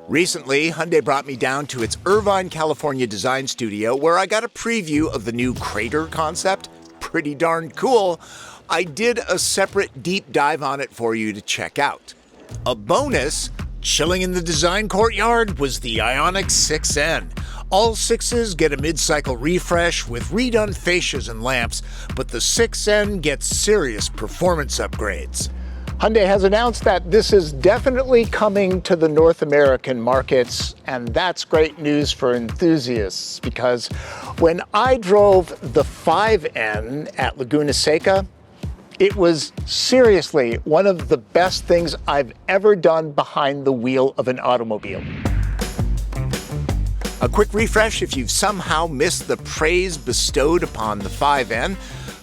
Recently, Hyundai brought me down to its Irvine, California design studio where I got a preview of the new Crater concept. Pretty darn cool. I did a separate deep dive on it for you to check out. A bonus, chilling in the design courtyard was the IONIQ 6N. All 6s get a mid-cycle refresh with redone fascias and lamps, but the 6N gets serious performance upgrades. Hyundai has announced that this is definitely coming to the North American markets, and that's great news for enthusiasts because when I drove the 5N at Laguna Seca, it was seriously one of the best things I've ever done behind the wheel of an automobile. A quick refresh if you've somehow missed the praise bestowed upon the 5N.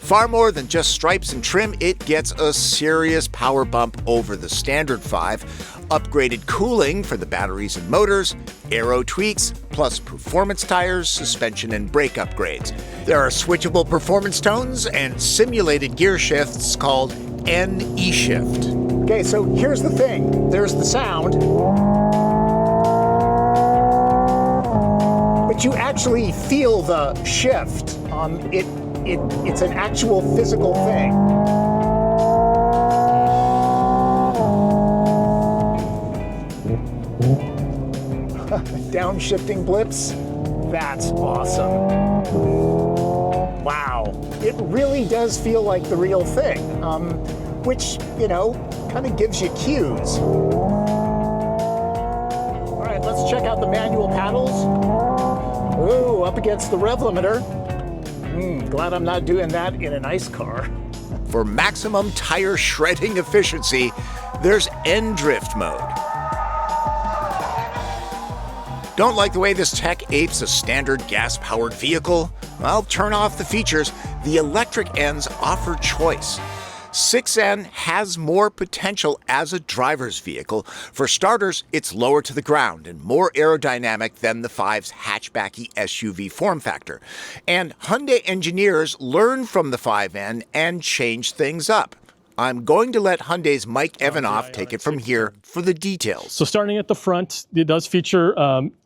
Far more than just stripes and trim, it gets a serious power bump over the standard 5, upgraded cooling for the batteries and motors, aero tweaks, plus performance tires, suspension and brake upgrades. There are switchable performance tones and simulated gear shifts called N E-Shift. Okay, so here's the thing. There's the sound, but you actually feel the shift. It's an actual physical thing. Downshifting blips? That's awesome. Wow. It really does feel like the real thing, which, kind of gives you cues. All right, let's check out the manual paddles. Ooh, up against the rev limiter. Glad I'm not doing that in an ICE car. For maximum tire shredding efficiency, there's N-Drift mode. Don't like the way this tech apes a standard gas-powered vehicle? Well, turn off the features. The electric Ns offer choice. 6N has more potential as a driver's vehicle. For starters, it's lower to the ground and more aerodynamic than the 5's hatchbacky SUV form factor. And Hyundai engineers learned from the 5N and changed things up. I'm going to let Hyundai's Mike Evanoff take it from here for the details. So starting at the front, it does feature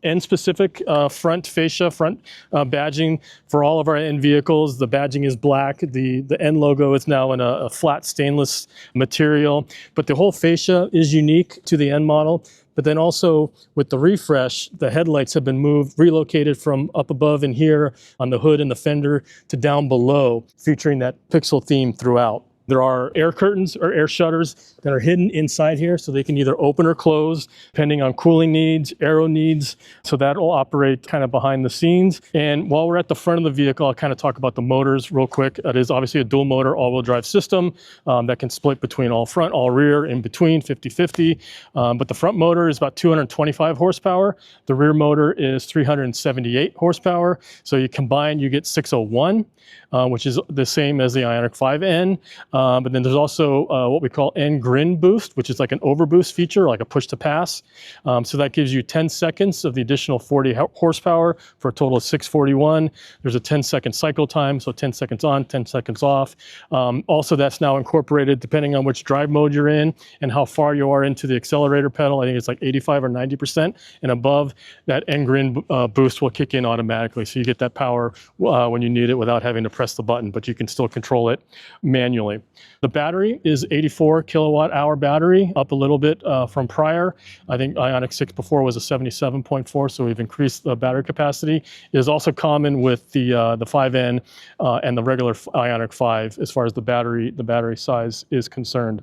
N-specific front fascia, front badging for all of our N vehicles. The badging is black. The N logo is now in a flat stainless material, but the whole fascia is unique to the N model. But then also with the refresh, the headlights have been relocated from up above in here on the hood and the fender to down below, featuring that pixel theme throughout. There are air curtains or air shutters that are hidden inside here, so they can either open or close depending on cooling needs, aero needs. So that will operate kind of behind the scenes. And while we're at the front of the vehicle, I'll kind of talk about the motors real quick. It is obviously a dual motor all-wheel drive system that can split between all front, all rear, in between 50-50. But the front motor is about 225 horsepower. The rear motor is 378 horsepower. So you combine, you get 601. Which is the same as the IONIQ 5N. But then there's also what we call N-Grin boost, which is like an overboost feature, like a push to pass. So that gives you 10 seconds of the additional 40 horsepower for a total of 641. There's a 10-second cycle time, so 10 seconds on, 10 seconds off. Also, that's now incorporated depending on which drive mode you're in and how far you are into the accelerator pedal. I think it's like 85 or 90% and above. That N-Grin boost will kick in automatically, so you get that power when you need it without having to press the button, but you can still control it manually. The battery is 84 kilowatt hour battery, up a little bit from prior. I think IONIQ 6 before was a 77.4, so we've increased the battery capacity. It is also common with the 5N and the regular IONIQ 5 as far as the battery size is concerned.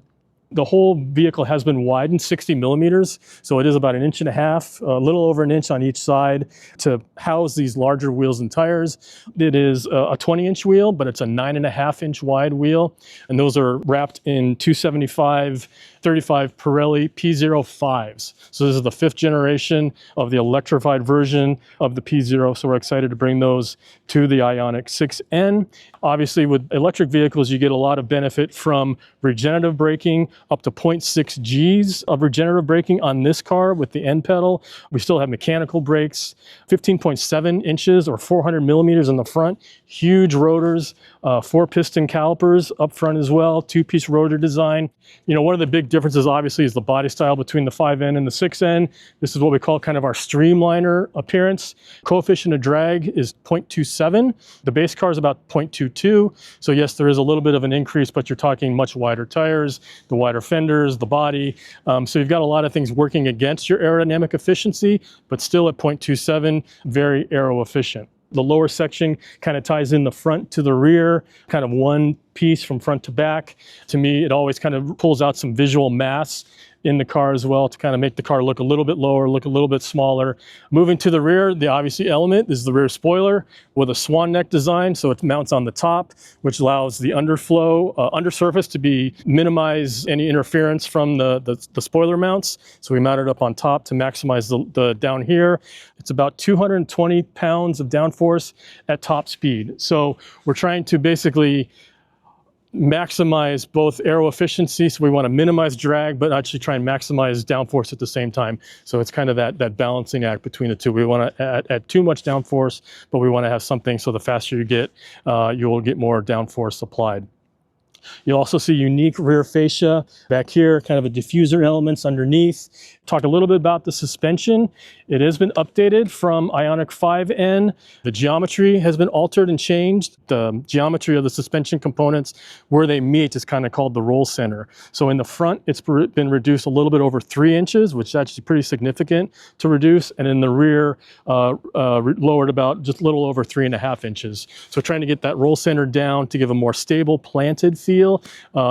The whole vehicle has been widened 60 millimeters, so it is about 1.5 inches, a little over an inch on each side to house these larger wheels and tires. It is a 20-inch wheel, but it's a 9.5-inch wide wheel, and those are wrapped in 275/35 Pirelli P05s. So this is the 5th generation of the electrified version of the P0, so we're excited to bring those to the IONIQ 6N. Obviously, with electric vehicles, you get a lot of benefit from regenerative braking, up to 0.6 Gs of regenerative braking on this car with the N pedal. We still have mechanical brakes, 15.7 inches or 400 millimeters in the front, huge rotors, 4-piston calipers up front as well, 2-piece rotor design. One of the big differences obviously is the body style between the 5N and the 6N. This is what we call kind of our streamliner appearance. Coefficient of drag is 0.27. The base car is about 0.22. So yes, there is a little bit of an increase, but you're talking much wider tires, the wider fenders, the body. So you've got a lot of things working against your aerodynamic efficiency, but still at 0.27, very aero efficient. The lower section kind of ties in the front to the rear, kind of one piece from front to back. To me, it always kind of pulls out some visual mass in the car as well to kind of make the car look a little bit lower, look a little bit smaller. Moving to the rear, the obviously element is the rear spoiler with a swan neck design, so it mounts on the top, which allows the underflow, undersurface to be minimize any interference from the spoiler mounts. So we mount it up on top to maximize the down here. It's about 220 pounds of downforce at top speed. So we're trying to basically maximize both aero efficiency, so we want to minimize drag, but actually try and maximize downforce at the same time. So it's kind of that balancing act between the two. We want to add too much downforce, but we want to have something so the faster you get, you will get more downforce applied. You'll also see unique rear fascia back here, kind of a diffuser elements underneath. Talk a little bit about the suspension. It has been updated from IONIQ 5N. The geometry has been altered and changed. The geometry of the suspension components, where they meet, is kind of called the roll center. So in the front, it's been reduced a little bit over 3 inches, which is actually pretty significant to reduce. And in the rear, lowered about just a little over 3.5 inches. So trying to get that roll center down to give a more stable planted feel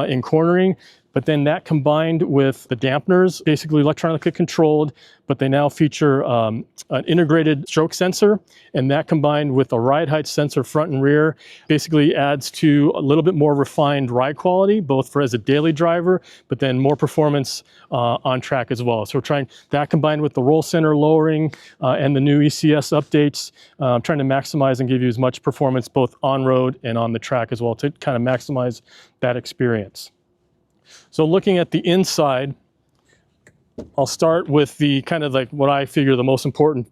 in cornering. But then that combined with the dampeners, basically electronically controlled, but they now feature an integrated stroke sensor, and that combined with a ride height sensor front and rear basically adds to a little bit more refined ride quality, both for as a daily driver, but then more performance on track as well. So we're trying that combined with the roll center lowering and the new ECS updates, trying to maximize and give you as much performance both on road and on the track as well to kind of maximize that experience. So looking at the inside, I'll start with the kind of like what I figure the most important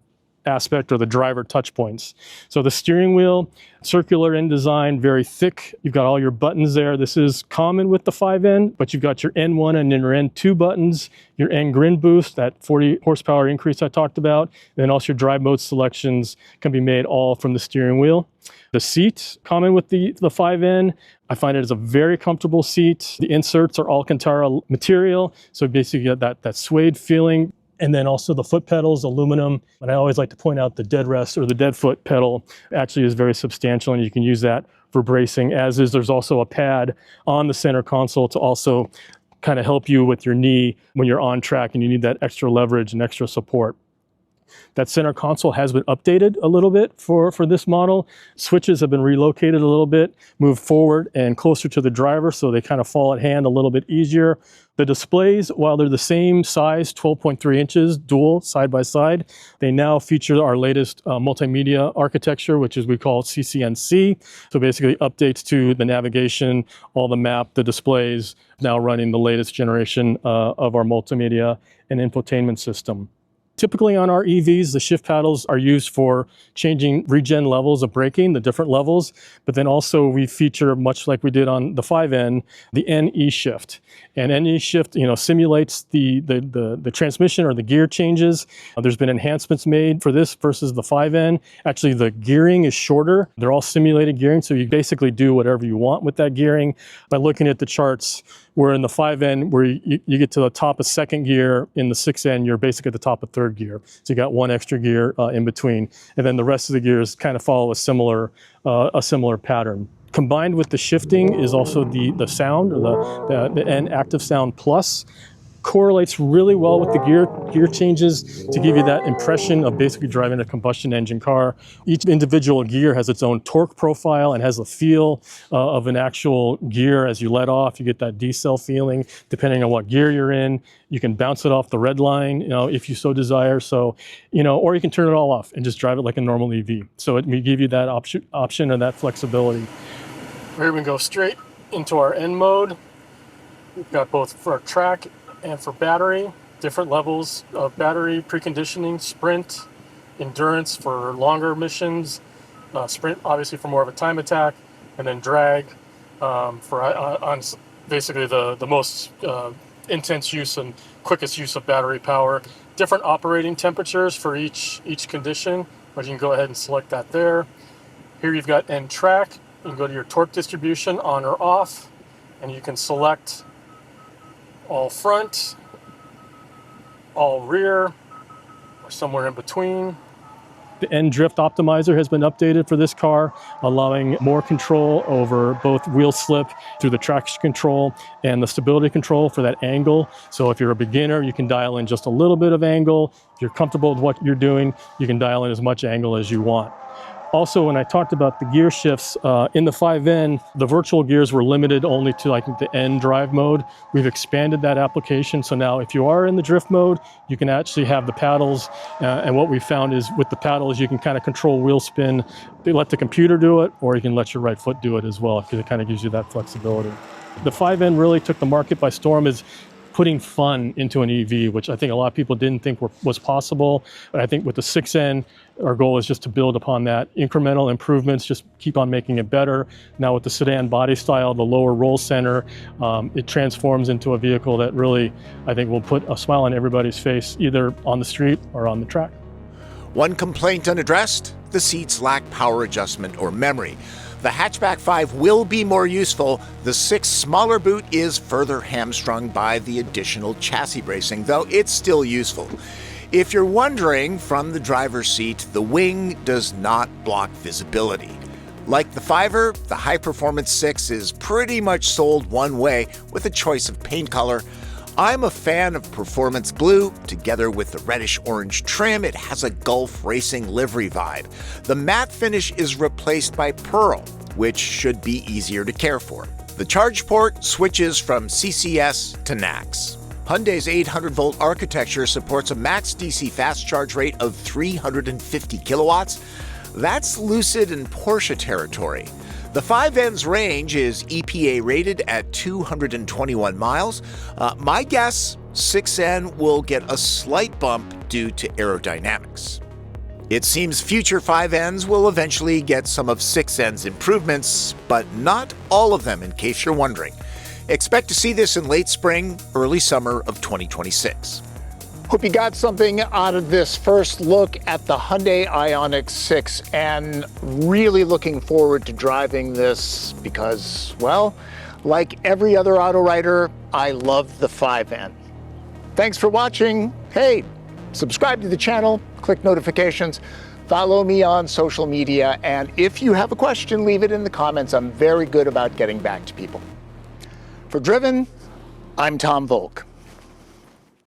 aspect or the driver touch points. So the steering wheel, circular in design, very thick. You've got all your buttons there. This is common with the 5N, but you've got your N1 and your N2 buttons, your N grin boost, that 40 horsepower increase I talked about, and then also your drive mode selections can be made all from the steering wheel. The seat, common with the 5N, I find it is a very comfortable seat. The inserts are Alcantara material, so basically you get that suede feeling. And then also the foot pedals, aluminum. And I always like to point out the dead rest or the dead foot pedal actually is very substantial, and you can use that for bracing, as is there's also a pad on the center console to also kind of help you with your knee when you're on track and you need that extra leverage and extra support. That center console has been updated a little bit for this model. Switches have been relocated a little bit, moved forward and closer to the driver, so they kind of fall at hand a little bit easier. The displays, while they're the same size, 12.3 inches, dual, side by side, they now feature our latest multimedia architecture, which is we call CCNC. So basically updates to the navigation, all the map, the displays, now running the latest generation of our multimedia and infotainment system. Typically on our EVs, the shift paddles are used for changing regen levels of braking, the different levels, but then also we feature, much like we did on the 5N, the NE shift. And NE shift, simulates the transmission or the gear changes. There's been enhancements made for this versus the 5N. Actually, the gearing is shorter. They're all simulated gearing, so you basically do whatever you want with that gearing. By looking at the charts, where in the 5N, where you get to the top of second gear, in the 6N, you're basically at the top of third gear. So you got one extra gear in between. And then the rest of the gears kind of follow a similar pattern. Combined with the shifting is also the sound, or the N Active Sound Plus. Correlates really well with the gear changes to give you that impression of basically driving a combustion engine car. Each individual gear has its own torque profile and has a feel of an actual gear. As you let off, you get that decel feeling depending on what gear you're in. You can bounce it off the red line, if you so desire. So, or you can turn it all off and just drive it like a normal EV. So it may give you that option and that flexibility. Here we go straight into our N mode. We've got both for our track and for battery, different levels of battery preconditioning, sprint, endurance for longer missions, sprint obviously for more of a time attack, and then drag for on basically the most intense use and quickest use of battery power. Different operating temperatures for each condition, but you can go ahead and select that there. Here you've got N track. You can go to your torque distribution on or off, and you can select all front, all rear, or somewhere in between. The N drift optimizer has been updated for this car, allowing more control over both wheel slip through the traction control and the stability control for that angle. So if you're a beginner, you can dial in just a little bit of angle. If you're comfortable with what you're doing, you can dial in as much angle as you want. Also, when I talked about the gear shifts, in the 5N, the virtual gears were limited only to like the N drive mode. We've expanded that application, so now if you are in the drift mode, you can actually have the paddles, and what we found is with the paddles, you can kind of control wheel spin. They let the computer do it, or you can let your right foot do it as well, because it kind of gives you that flexibility. The 5N really took the market by storm, is putting fun into an EV, which I think a lot of people didn't think was possible. But I think with the 6N, our goal is just to build upon that. Incremental improvements, just keep on making it better. Now with the sedan body style, the lower roll center, it transforms into a vehicle that really, I think, will put a smile on everybody's face, either on the street or on the track. One complaint unaddressed: the seats lack power adjustment or memory. The hatchback 5 will be more useful. The 6 smaller boot is further hamstrung by the additional chassis bracing, though it's still useful. If you're wondering, from the driver's seat, the wing does not block visibility. Like the 5er, the high-performance 6 is pretty much sold one way with a choice of paint color. I'm a fan of performance blue. Together with the reddish-orange trim, it has a Gulf racing livery vibe. The matte finish is replaced by pearl, which should be easier to care for. The charge port switches from CCS to NACS. Hyundai's 800-volt architecture supports a max DC fast charge rate of 350 kilowatts. That's Lucid and Porsche territory. The 5N's range is EPA rated at 221 miles. My guess, 6N will get a slight bump due to aerodynamics. It seems future 5Ns will eventually get some of 6N's improvements, but not all of them, in case you're wondering. Expect to see this in late spring, early summer of 2026. Hope you got something out of this first look at the Hyundai IONIQ 6, and really looking forward to driving this because, well, like every other auto rider, I love the 5N. Thanks for watching. Hey, subscribe to the channel, click notifications, follow me on social media, and if you have a question, leave it in the comments. I'm very good about getting back to people. For Driven, I'm Tom Volk.